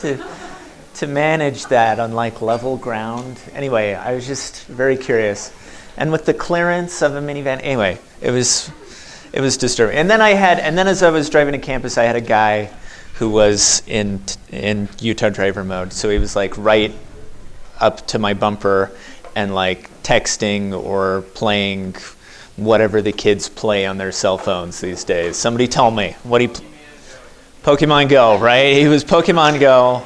to manage that on like level ground. Anyway, I was just very curious. And with the clearance of a minivan, anyway, it was disturbing. And then as I was driving to campus, I had a guy who was in Utah driver mode. So he was like right up to my bumper and like texting or playing whatever the kids play on their cell phones these days. Somebody tell me what Pokemon Go, right? He was Pokemon Go.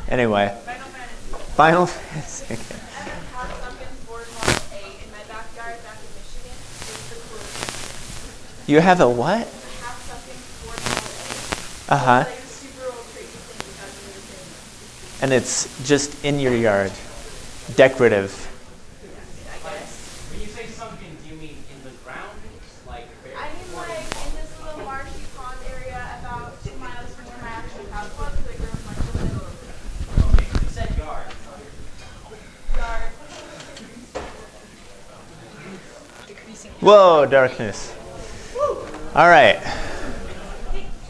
Anyway. Final Fantasy. You have a what? Uh-huh. And it's just in your yard. Decorative. When you say something, do you mean in the ground? Like I mean like in this little marshy pond area about 2 miles from where my actual house was, so it grows much of it. Okay, you said yard. Yard. Whoa, darkness. All right.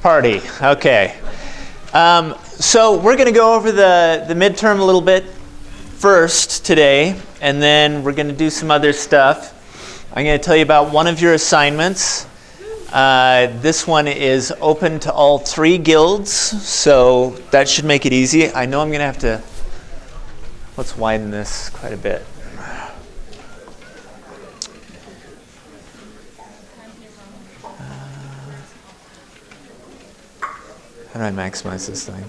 Party. Okay. So we're going to go over the midterm a little bit first today, and then we're going to do some other stuff. I'm going to tell you about one of your assignments. This one is open to all 3 guilds, so that should make it easy. I know I'm going to have to, let's widen this quite a bit. How do I maximize this thing?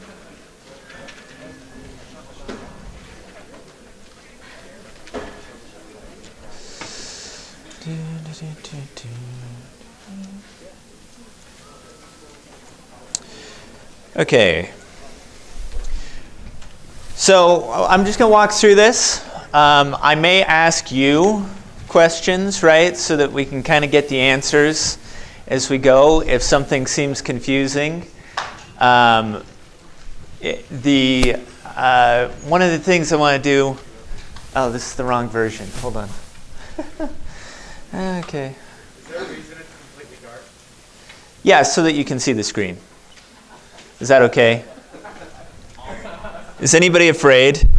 Okay. So I'm just going to walk through this. I may ask you questions, right, so that we can kind of get the answers as we go if something seems confusing. One of the things I want to do, oh, this is the wrong version. Hold on. Okay. Is there a reason it's completely dark? Yeah, so that you can see the screen. Is that okay? Is anybody afraid?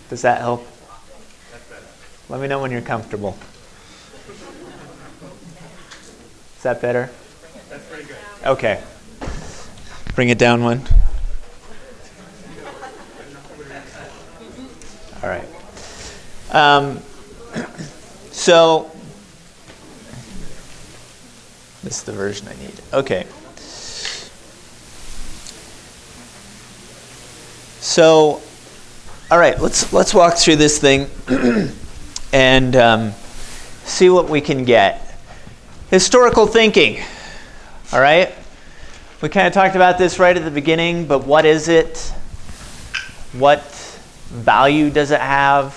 Does that help? That's better. Let me know when you're comfortable. Is that better? That's pretty good. Okay. Bring it down one. All right. So this is the version I need. Okay. So, all right. Let's walk through this thing and see what we can get. Historical thinking. All right. We kind of talked about this right at the beginning, but what is it? What value does it have?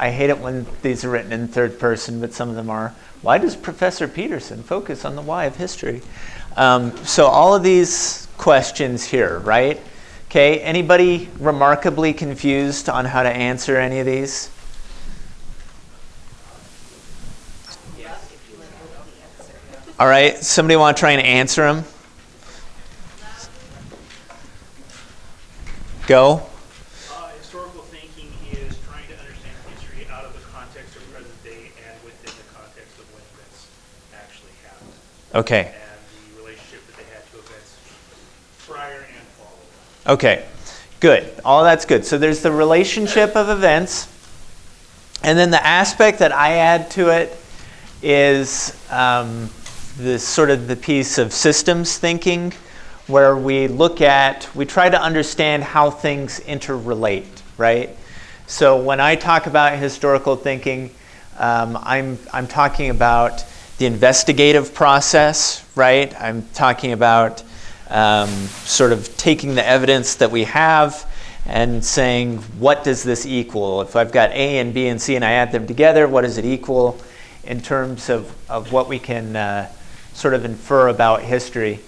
I hate it when these are written in third person, but some of them are. Why does Professor Peterson focus on the why of history? So all of these questions here, right? Okay, anybody remarkably confused on how to answer any of these? All right, somebody want to try and answer them? Go. Historical thinking is trying to understand history out of the context of present day and within the context of when events actually happened. Okay. And the relationship that they had to events prior and following. Okay, good. All that's good. So there's the relationship of events. And then the aspect that I add to it is this sort of the piece of systems thinking, where we try to understand how things interrelate, right? So when I talk about historical thinking, I'm talking about the investigative process, right? I'm talking about sort of taking the evidence that we have and saying, what does this equal? If I've got A and B and C and I add them together, what does it equal in terms of what we can sort of infer about history?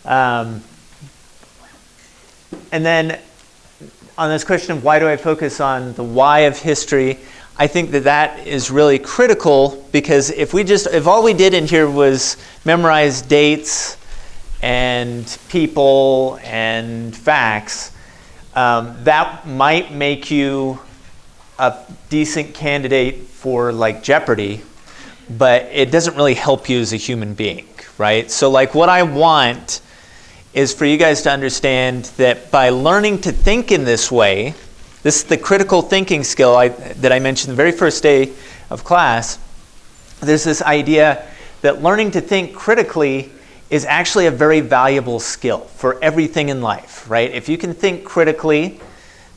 And then on this question of why do I focus on the why of history, I think that that is really critical, because if all we did in here was memorize dates and people and facts, that might make you a decent candidate for like Jeopardy, but it doesn't really help you as a human being, right? So like what I want is for you guys to understand that by learning to think in this way, this is the critical thinking skill that I mentioned the very first day of class. There's this idea that learning to think critically is actually a very valuable skill for everything in life, right? If you can think critically,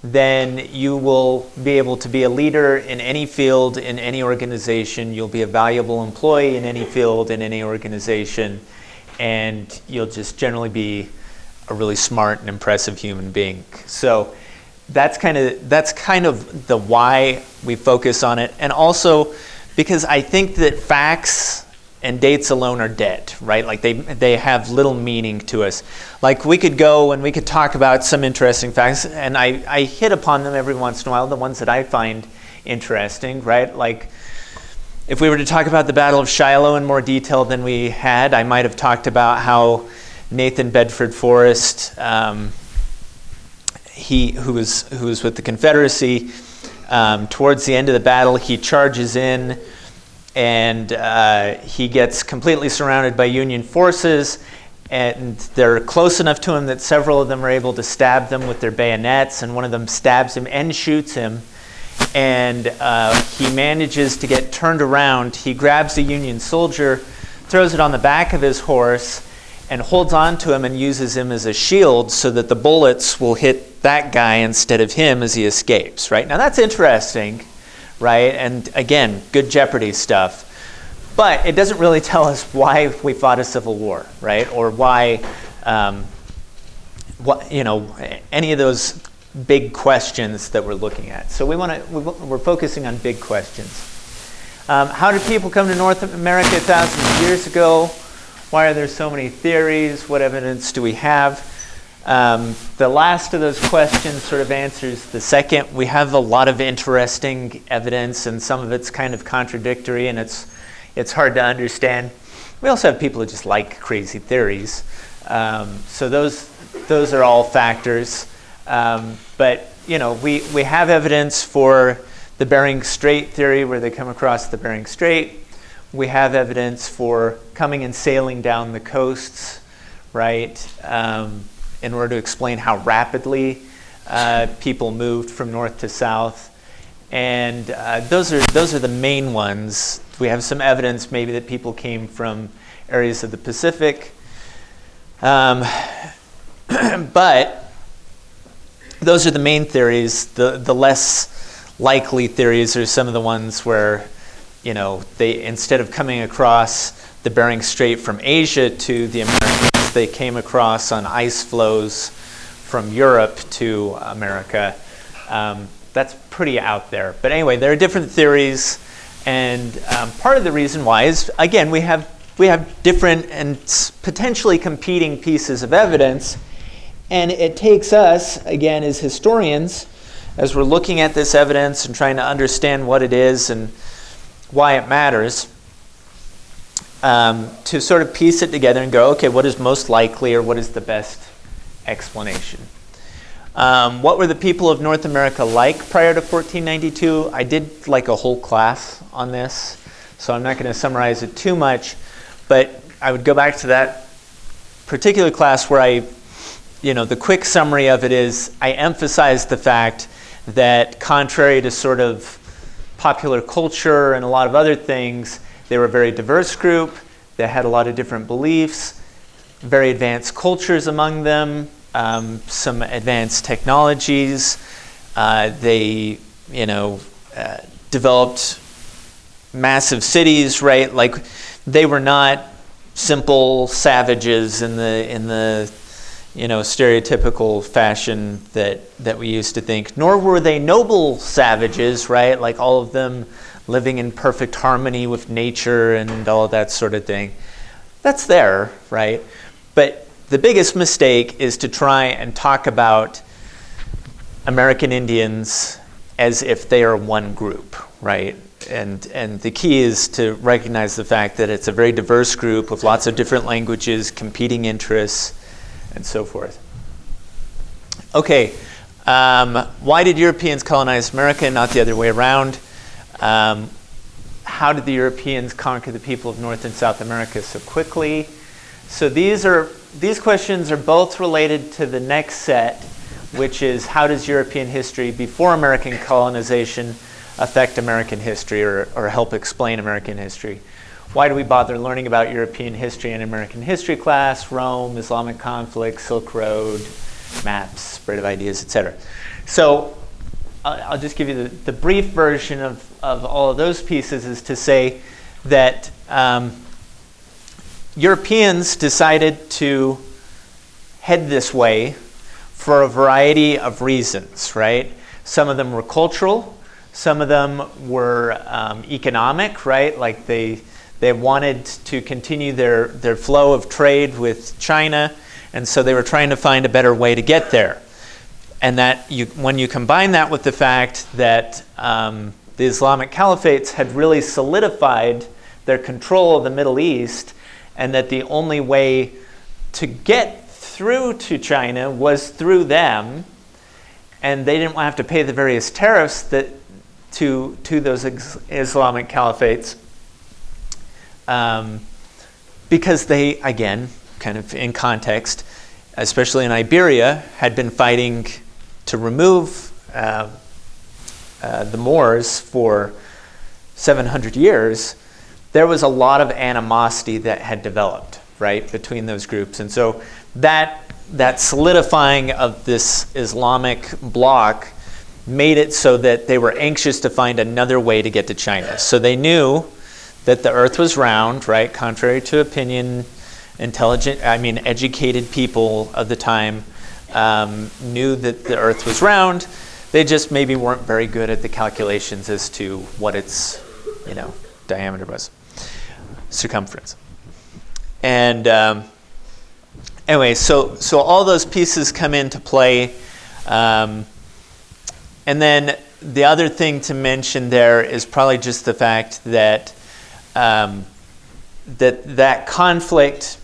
then you will be able to be a leader in any field, in any organization. You'll be a valuable employee in any field, in any organization, and you'll just generally be a really smart and impressive human being. So that's kind of the why we focus on it. And also because I think that facts and dates alone are dead, right? Like they have little meaning to us. Like we could go and we could talk about some interesting facts, and I hit upon them every once in a while, the ones that I find interesting, right? Like if we were to talk about the Battle of Shiloh in more detail than we had, I might have talked about how Nathan Bedford Forrest, who was with the Confederacy, towards the end of the battle, he charges in, and he gets completely surrounded by Union forces, and they're close enough to him that several of them are able to stab them with their bayonets, and one of them stabs him and shoots him, and he manages to get turned around. He grabs a Union soldier, throws it on the back of his horse, and holds on to him and uses him as a shield so that the bullets will hit that guy instead of him as he escapes, right? Now that's interesting, right? And again, good Jeopardy stuff. But it doesn't really tell us why we fought a civil war, right? Or why, any of those big questions that we're looking at. So we're focusing on big questions. How did people come to North America thousands of years ago? Why are there so many theories? What evidence do we have? The last of those questions sort of answers the second. We have a lot of interesting evidence, and some of it's kind of contradictory, and it's hard to understand. We also have people who just like crazy theories. So those are all factors. But we have evidence for the Bering Strait theory, where they come across the Bering Strait. We have evidence for coming and sailing down the coasts, right, in order to explain how rapidly people moved from north to south. And those are the main ones. We have some evidence maybe that people came from areas of the Pacific. But those are the main theories. The less likely theories are some of the ones where they, instead of coming across the Bering Strait from Asia to the Americas, they came across on ice flows from Europe to America. That's pretty out there. But anyway, there are different theories, and part of the reason why is, again, we have different and potentially competing pieces of evidence, and it takes us, again, as historians, as we're looking at this evidence and trying to understand what it is and why it matters, to sort of piece it together and go, okay, what is most likely, or what is the best explanation? What were the people of North America like prior to 1492? I did like a whole class on this, so I'm not going to summarize it too much, but I would go back to that particular class where the quick summary of it is I emphasized the fact that contrary to sort of popular culture and a lot of other things, they were a very diverse group. They had a lot of different beliefs, very advanced cultures among them, some advanced technologies. They, developed massive cities, right? Like they were not simple savages in the stereotypical fashion that we used to think, nor were they noble savages, right? Like all of them living in perfect harmony with nature and all of that sort of thing. That's there, right? But the biggest mistake is to try and talk about American Indians as if they are one group, right? And the key is to recognize the fact that it's a very diverse group with lots of different languages, competing interests, and so forth. Okay, why did Europeans colonize America and not the other way around? How did the Europeans conquer the people of North and South America so quickly? So these questions are both related to the next set, which is how does European history before American colonization affect American history or help explain American history? Why do we bother learning about European history in American history class? Rome, Islamic conflict, Silk Road, maps, spread of ideas, etc. So I'll just give you the brief version of all of those pieces is to say that Europeans decided to head this way for a variety of reasons, right? Some of them were cultural, some of them were economic, right? Like they wanted to continue their flow of trade with China, and so they were trying to find a better way to get there. And that when you combine that with the fact that the Islamic caliphates had really solidified their control of the Middle East, and that the only way to get through to China was through them, and they didn't have to pay the various tariffs to those Islamic caliphates, because they, again, kind of in context, especially in Iberia, had been fighting to remove the Moors for 700 years. There was a lot of animosity that had developed, right, between those groups. And so that solidifying of this Islamic bloc made it so that they were anxious to find another way to get to China. So they knew that the earth was round, right, contrary to opinion. Educated people of the time knew that the earth was round. They just maybe weren't very good at the calculations as to what its, diameter was, circumference. And anyway, so all those pieces come into play. And then the other thing to mention there is probably just the fact that that conflict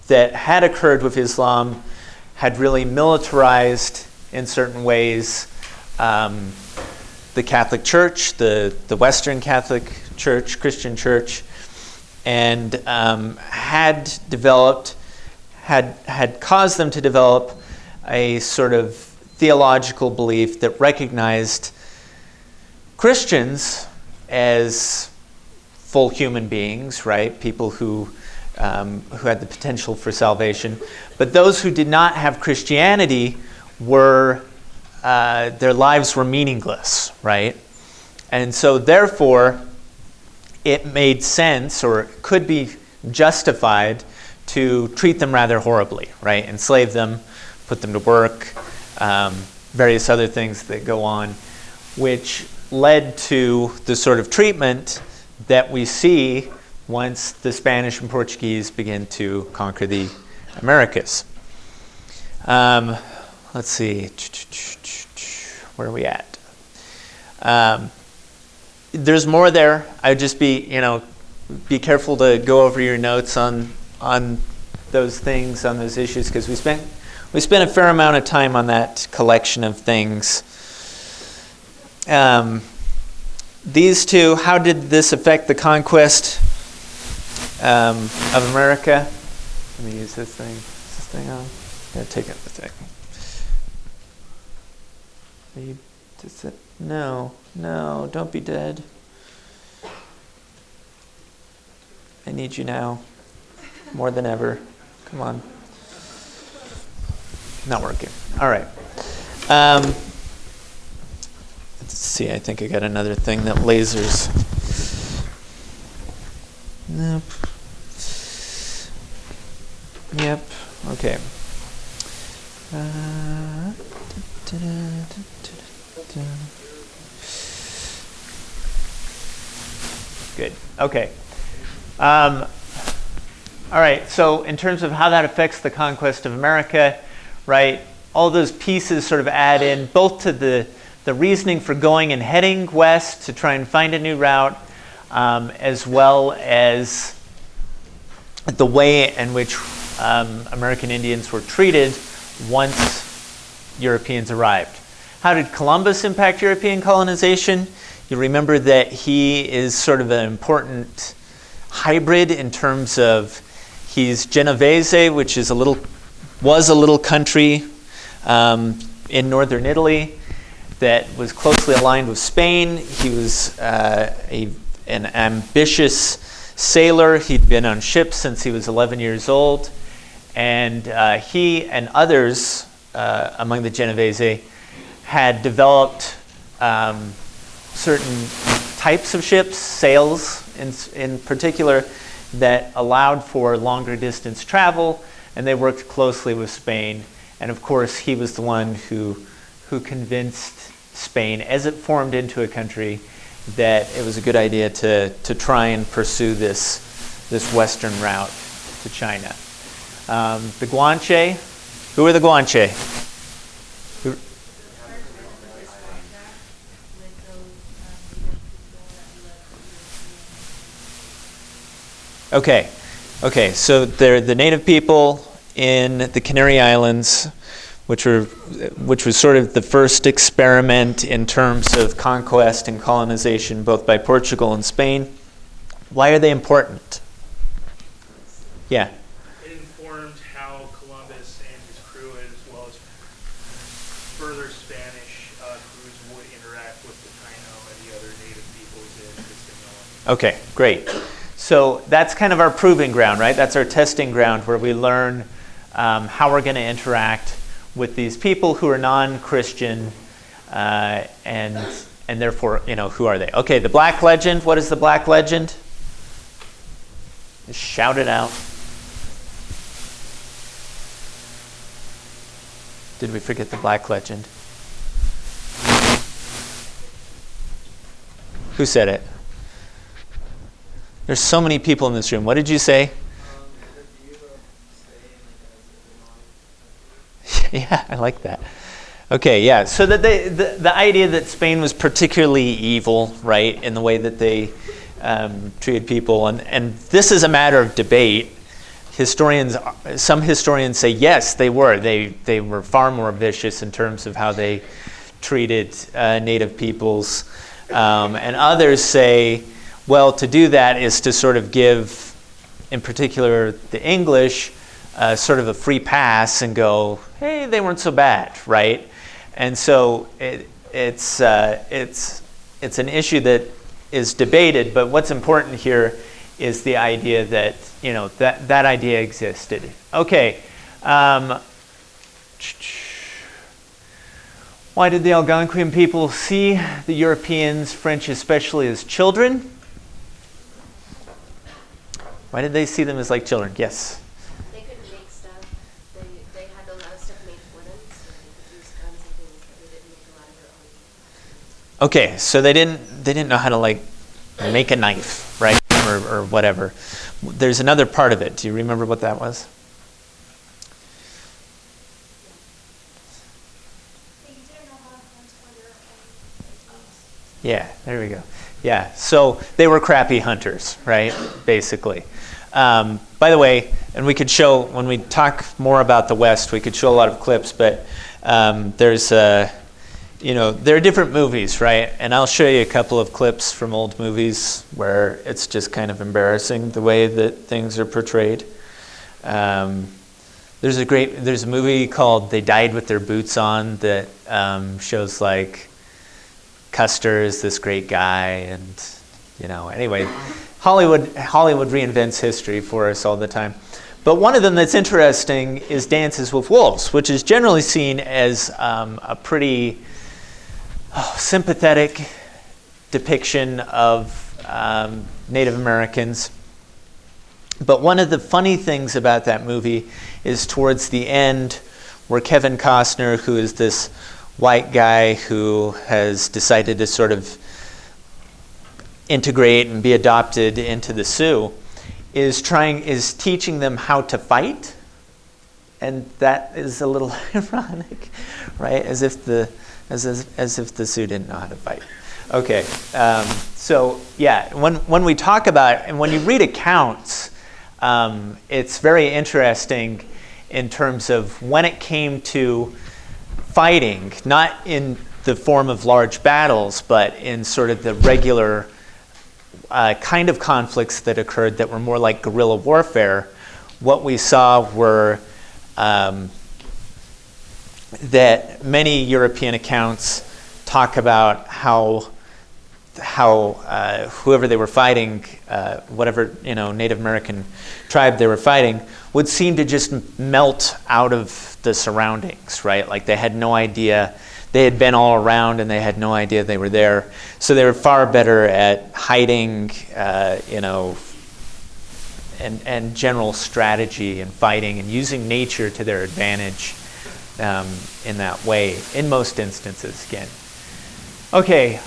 that had occurred with Islam had really militarized in certain ways the Catholic Church, the Western Catholic Church, Christian Church, and had caused them to develop a sort of theological belief that recognized Christians as full human beings, right? People who had the potential for salvation. But those who did not have Christianity were, their lives were meaningless, right? And so therefore, it made sense, or could be justified, to treat them rather horribly, right? Enslave them, put them to work, various other things that go on, which led to the sort of treatment that we see once the Spanish and Portuguese begin to conquer the Americas. Let's see. Where are we at? There's more there. I would just be careful to go over your notes on those things, on those issues, because we spent a fair amount of time on that collection of things. These two, how did this affect the conquest of America? Let me use this thing. Is this thing on? Yeah, take out the thing. No, don't be dead. I need you now, more than ever. Come on. Not working. All right. Let's see, I think I got another thing that lasers. Nope. Yep. Okay. Good. Okay. All right. So in terms of how that affects the conquest of America, right? All those pieces sort of add in both to the the reasoning for going and heading west to try and find a new route, as well as the way in which American Indians were treated once Europeans arrived. How did Columbus impact European colonization? You remember that he is sort of an important hybrid in terms of he's Genovese, which is was a little country in northern Italy that was closely aligned with Spain. He was an ambitious sailor. He'd been on ships since he was 11 years old. And he and others among the Genovese had developed certain types of ships, sails in particular, that allowed for longer distance travel, and they worked closely with Spain. And of course, he was the one who convinced Spain, as it formed into a country, that it was a good idea to try and pursue this western route to China. The Guanche, who are the Guanche? Okay, so they're the native people in the Canary Islands, which was sort of the first experiment in terms of conquest and colonization, both by Portugal and Spain. Why are they important? Yeah. It informed how Columbus and his crew, as well as further Spanish crews, would interact with the Taino and the other native peoples in Hispaniola. Okay, great. So that's kind of our proving ground, right? That's our testing ground where we learn how we're going to interact with these people who are non-Christian, and therefore, who are they? Okay, the Black Legend. What is the Black Legend? Just shout it out. Did we forget the Black Legend? Who said it? There's so many people in this room. What did you say? Yeah, I like that. Okay, yeah. So that the idea that Spain was particularly evil, right, in the way that they treated people, and this is a matter of debate. Some historians say yes, they were. They were far more vicious in terms of how they treated native peoples, and others say, well, to do that is to sort of give, in particular, the English sort of a free pass and go, hey, they weren't so bad, right? And so it's an issue that is debated, but what's important here is the idea that that idea existed. Okay. Why did the Algonquian people see the Europeans, French especially, as children? Why did they see them as like children? Yes. They couldn't make stuff. They had a lot of stuff made for them, so they could use guns and things, but they didn't make a lot of their own. Okay, so they didn't know how to like make a knife, right, or whatever. There's another part of it. Do you remember what that was? They didn't know how to hunt for their own. Yeah, there we go. Yeah, so they were crappy hunters, right, basically. By the way, and we could show, when we talk more about the West, we could show a lot of clips, but there are different movies, right? And I'll show you a couple of clips from old movies where it's just kind of embarrassing the way that things are portrayed. There's a movie called They Died with Their Boots On that shows like Custer is this great guy, and anyway, Hollywood reinvents history for us all the time. But one of them that's interesting is Dances with Wolves, which is generally seen as a pretty sympathetic depiction of Native Americans. But one of the funny things about that movie is towards the end, where Kevin Costner, who is this white guy who has decided to sort of integrate and be adopted into the Sioux, is teaching them how to fight. And that is a little ironic, right? As if the as if the Sioux didn't know how to fight. Okay, so yeah, when we talk about, and when you read accounts, it's very interesting in terms of when it came to fighting, not in the form of large battles, but in sort of the regular kind of conflicts that occurred that were more like guerrilla warfare. What we saw were that many European accounts talk about how whoever they were fighting, whatever Native American tribe they were fighting, would seem to just melt out of the surroundings, right? Like they had no idea. They had been all around and they had no idea they were there. So they were far better at hiding, and general strategy and fighting and using nature to their advantage in that way, in most instances, again. Okay.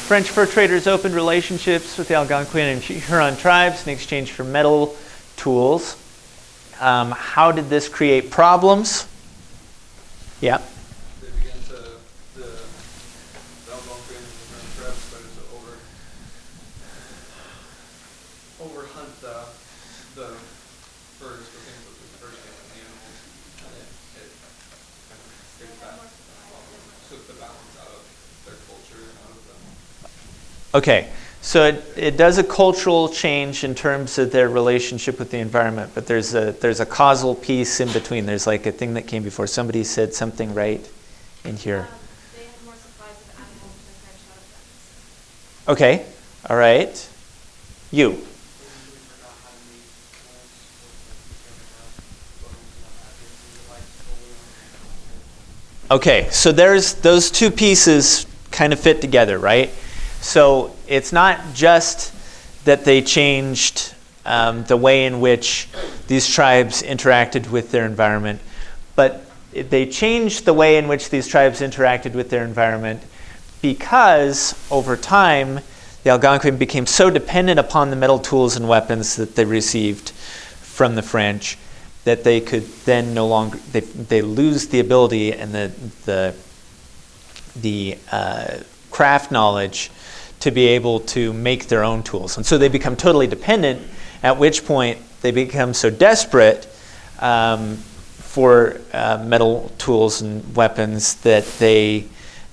French fur traders opened relationships with the Algonquin and Huron tribes in exchange for metal tools. How did this create problems? Yeah. They began to, the Algonquin and the Huron tribes started to overhunt the furs for things like the first and the animals, and it kind of took the balance out of their culture and out of them. Okay, so it does a cultural change in terms of their relationship with the environment, but there's a causal piece in between. There's like a thing that came before. Somebody said something right in here. They had more supplies of animals than the French had of guns. Okay, all right. You. Okay, so there's those two pieces kind of fit together, right? So it's not just that they changed the way in which these tribes interacted with their environment, but they changed the way in which these tribes interacted with their environment because over time the Algonquin became so dependent upon the metal tools and weapons that they received from the French that they could then no longer, they lose the ability and the craft knowledge to be able to make their own tools. And so they become totally dependent, at which point they become so desperate for metal tools and weapons that they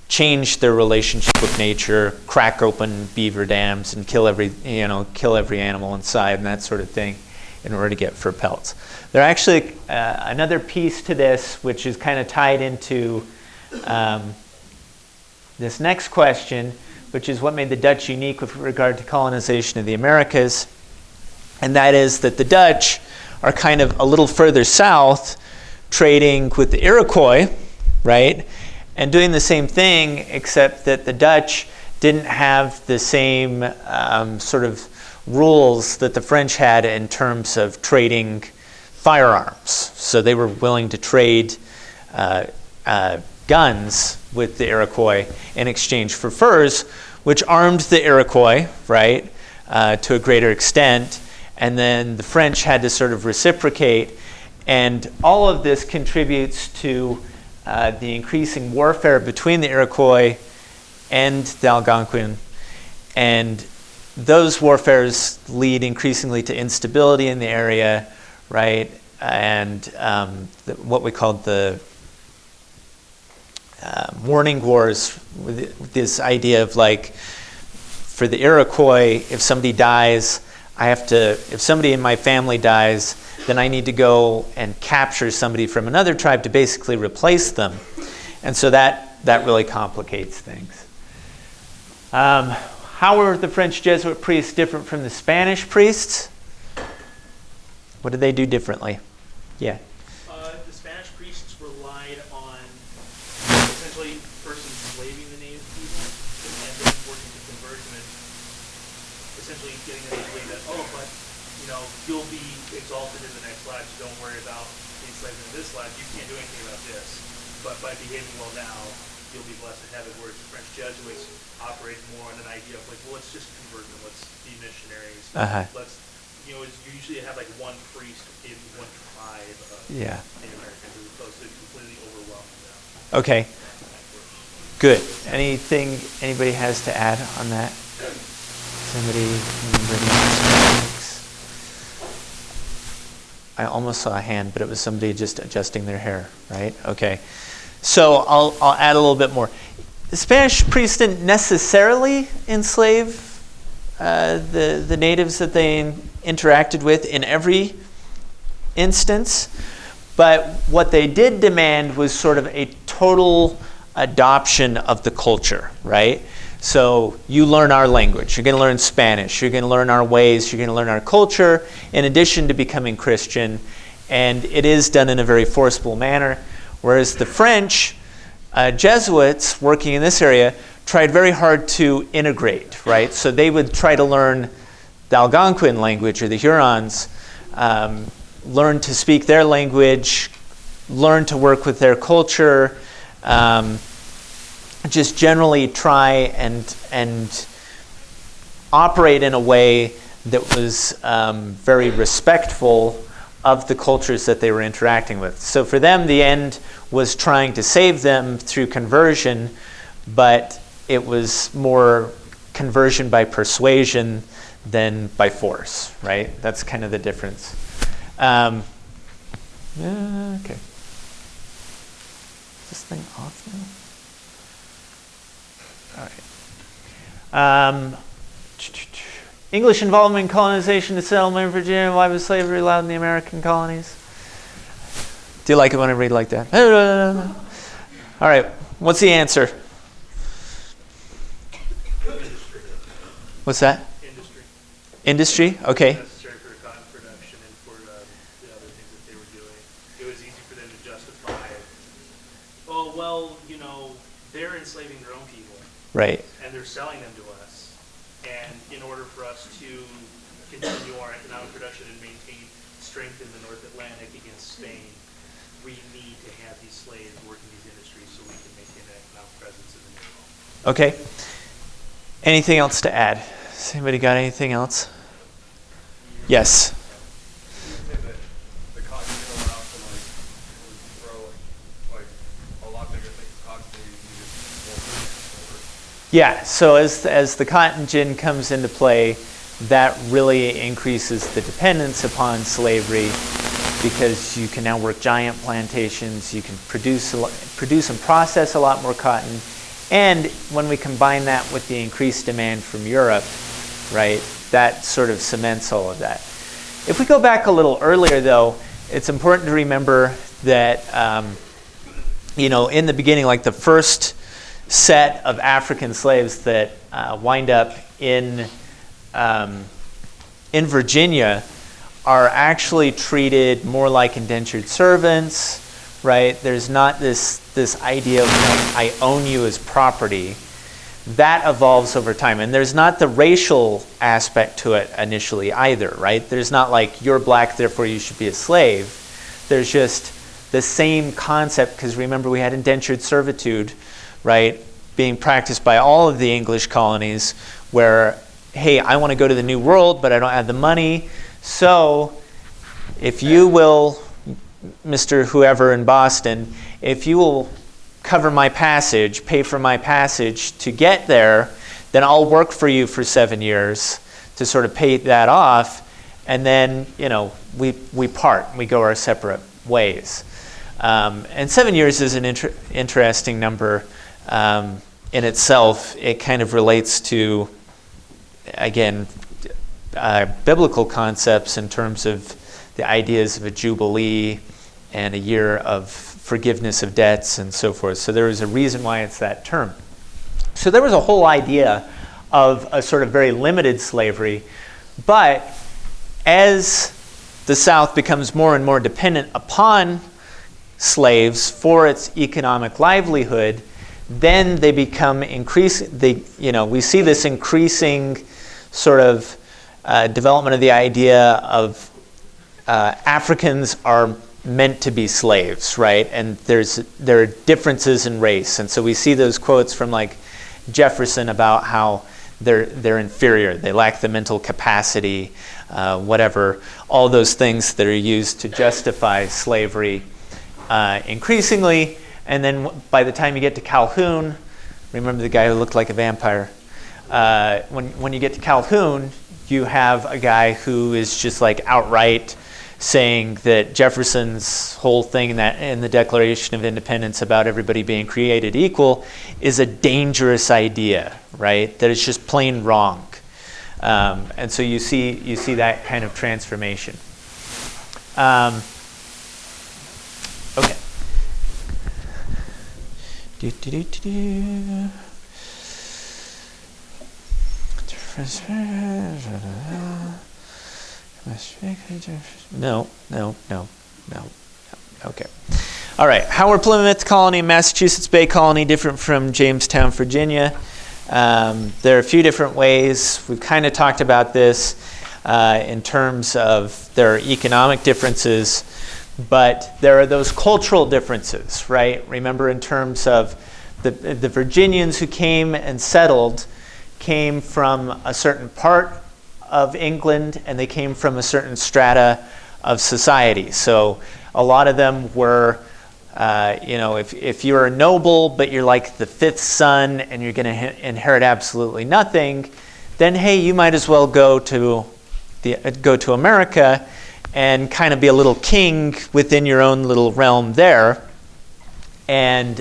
change their relationship with nature, crack open beaver dams and kill every animal inside and that sort of thing in order to get fur pelts. There actually another piece to this which is kind of tied into this next question, which is what made the Dutch unique with regard to colonization of the Americas. And that is that the Dutch are kind of a little further south trading with the Iroquois, right? And doing the same thing, except that the Dutch didn't have the same sort of rules that the French had in terms of trading firearms. So they were willing to trade guns with the Iroquois in exchange for furs, which armed the Iroquois, right, to a greater extent. And then the French had to sort of reciprocate. And all of this contributes to the increasing warfare between the Iroquois and the Algonquin. And those warfares lead increasingly to instability in the area, right? And what we called the warning wars, with this idea of like, for the Iroquois, if somebody dies, if somebody in my family dies, then I need to go and capture somebody from another tribe to basically replace them. And so that really complicates things. How were the French Jesuit priests different from the Spanish priests? What did they do differently? Yeah. The Spanish priests relied on essentially first enslaving the native people and then working to convert them and essentially getting them to believe that, but you'll be exalted in the next life, so don't worry about being enslaved in this life. You can't do anything about this. But by behaving well now, you'll be blessed in heaven. Whereas the French Jesuits operate more on an idea of like, well, let's just convert them. Let's be missionaries. Let's you know, is you usually have like one priest in one tribe of Yeah. Native Americans as opposed to completely overwhelming them. Okay. Good. Anything anybody has to add on that? Somebody remember any specifics? I almost saw a hand, but it was somebody just adjusting their hair, right? Okay. So I'll add a little bit more. The Spanish priests didn't necessarily enslave the natives that they interacted with in every instance, but what they did demand was sort of a total adoption of the culture, right? So you learn our language, you're going to learn Spanish, you're going to learn our ways, you're going to learn our culture, in addition to becoming Christian, and it is done in a very forcible manner, whereas the French Jesuits working in this area tried very hard to integrate, right? So they would try to learn the Algonquin language or the Hurons, learn to speak their language, learn to work with their culture, just generally try and operate in a way that was very respectful of the cultures that they were interacting with. So for them, the end was trying to save them through conversion, but it was more conversion by persuasion than by force, right? That's kind of the difference. Okay. Is this thing off now? All right. English involvement in colonization to settlement in Virginia. Why was slavery allowed in the American colonies? Do you like it when I read like that? All right. What's the answer? What's that? Industry. Industry? Okay. Necessary for cotton production and for the other things that they were doing. It was easy for them to justify, oh, well, you know, they're enslaving their own people. Right. And they're selling them to us. And in order for us to continue our economic production and maintain strength in the North Atlantic against Spain, we need to have these slaves working these industries so we can maintain an economic presence in the New World. Okay. Anything else to add? Has anybody got anything else? Yes. Say that the cotton didn't allow for to grow like a lot bigger things of cotton, they needed more. Yeah, so as the cotton gin comes into play, that really increases the dependence upon slavery because you can now work giant plantations, you can produce and process a lot more cotton, and when we combine that with the increased demand from Europe, right, that sort of cements all of that. If we go back a little earlier, though, it's important to remember that, in the beginning, like the first set of African slaves that wind up in Virginia are actually treated more like indentured servants, right? There's not this idea of like, I own you as property. That evolves over time. And there's not the racial aspect to it initially either, right? There's not like, you're black, therefore you should be a slave. There's just the same concept, because remember we had indentured servitude, right, being practiced by all of the English colonies where, hey, I want to go to the New World, but I don't have the money. So if you will, Mr. Whoever in Boston, if you will cover my passage, pay for my passage to get there, then I'll work for you for 7 years to sort of pay that off. And then, we part, we go our separate ways. And 7 years is an interesting number in itself. It kind of relates to, again, biblical concepts in terms of the ideas of a jubilee and a year of forgiveness of debts and so forth. So there is a reason why it's that term. So there was a whole idea of a sort of very limited slavery, but as the South becomes more and more dependent upon slaves for its economic livelihood, then they become we see this increasing sort of development of the idea of Africans are meant to be slaves, right? And there are differences in race, and so we see those quotes from like Jefferson about how they're inferior, they lack the mental capacity, whatever, all those things that are used to justify slavery increasingly. And then by the time you get to Calhoun, remember the guy who looked like a vampire? When you get to Calhoun, you have a guy who is just like outright saying that Jefferson's whole thing in the Declaration of Independence about everybody being created equal is a dangerous idea, right? That it's just plain wrong. And so you see that kind of transformation. Okay. No. Okay. All right. How are Plymouth Colony and Massachusetts Bay Colony different from Jamestown, Virginia? There are a few different ways. We've kind of talked about this in terms of there are economic differences, but there are those cultural differences, right? Remember, in terms of the Virginians who came and settled came from a certain part of England, and they came from a certain strata of society. So a lot of them were, if you're a noble, but you're like the fifth son and you're going to inherit absolutely nothing, then hey, you might as well go to America and kind of be a little king within your own little realm there. And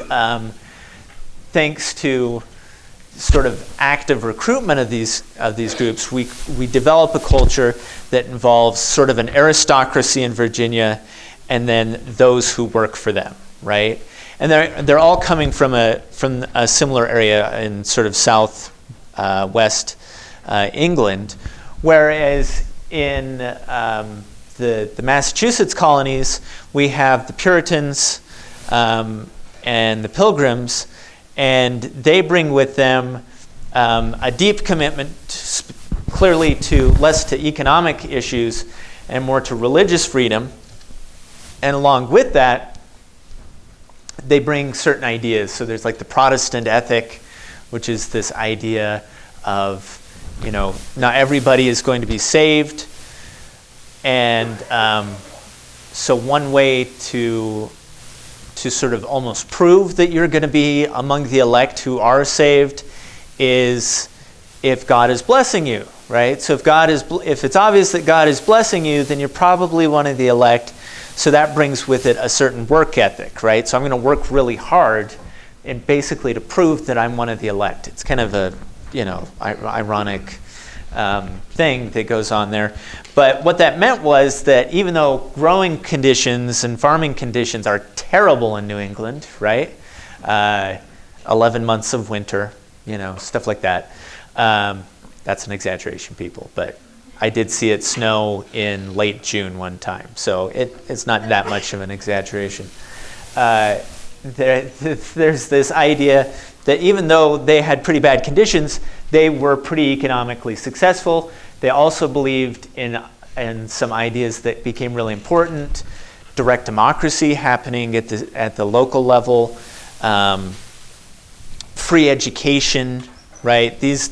thanks to sort of active recruitment of these groups, we develop a culture that involves sort of an aristocracy in Virginia, and then those who work for them, right? And they're all coming from a similar area in sort of southwest England, whereas in the Massachusetts colonies we have the Puritans and the Pilgrims. And they bring with them a deep commitment, clearly less to economic issues and more to religious freedom. And along with that, they bring certain ideas. So there's like the Protestant ethic, which is this idea of, not everybody is going to be saved. And so one way to sort of almost prove that you're going to be among the elect who are saved is if God is blessing you, right? So if it's obvious that God is blessing you, then you're probably one of the elect. So that brings with it a certain work ethic, right? So I'm going to work really hard and basically to prove that I'm one of the elect. It's kind of a, ironic thing that goes on there. But what that meant was that even though growing conditions and farming conditions are terrible in New England, right? 11 months of winter, stuff like that. That's an exaggeration, people, but I did see it snow in late June one time, so it's not that much of an exaggeration. There's this idea that even though they had pretty bad conditions, they were pretty economically successful. They also believed in some ideas that became really important: direct democracy happening at the local level, free education, right? These